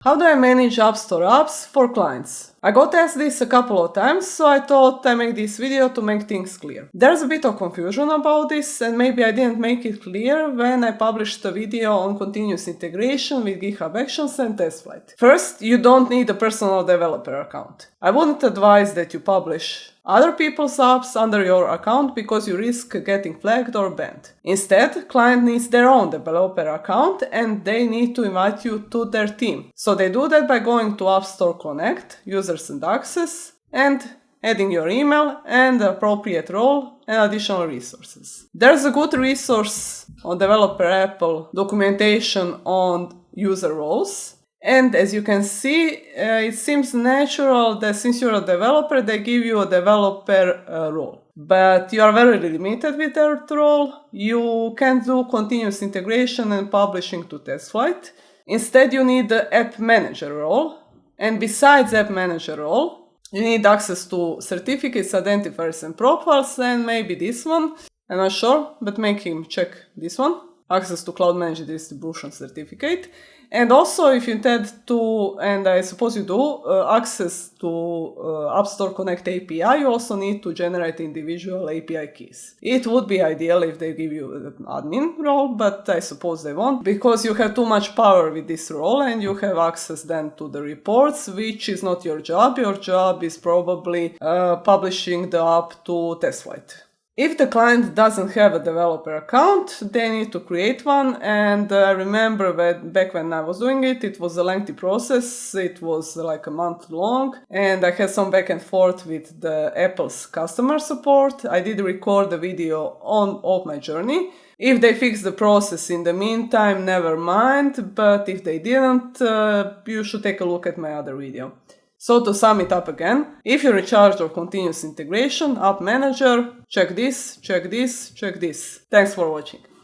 How do I manage App Store apps for clients? I got asked this a couple of times, so I thought I make this video to make things clear. There's a bit of confusion about this, and maybe I didn't make it clear when I published a video on continuous integration with GitHub Actions and TestFlight. First, you don't need a personal developer account. I wouldn't advise that you publish other people's apps under your account because you risk getting flagged or banned. Instead, client needs their own developer account and they need to invite you to their team. So they do that by going to App Store Connect, Users and Access, and adding your email and the appropriate role and additional resources. There's a good resource on Developer Apple documentation on user roles. And as you can see, it seems natural that since you're a developer, they give you a developer role. But you are very limited with that role. You can't do continuous integration and publishing to TestFlight. Instead, you need the App Manager role. And besides App Manager role, you need access to certificates, identifiers, and profiles, and maybe this one. I'm not sure, but make him check this one. Access to Cloud Managed Distribution Certificate. And also, if you intend to, and I suppose you do, access to App Store Connect API, you also need to generate individual API keys. It would be ideal if they give you an admin role, but I suppose they won't, because you have too much power with this role and you have access then to the reports, which is not your job. Your job is probably publishing the app to TestFlight. If the client doesn't have a developer account, they need to create one, and I remember that back when I was doing it, it was a lengthy process. It was like a month long, and I had some back and forth with the Apple's customer support. I did record a video of my journey. If they fixed the process in the meantime, never mind, but if they didn't, you should take a look at my other video. So to sum it up again, if you're in charge of continuous integration, App Manager, check this, check this, check this. Thanks for watching.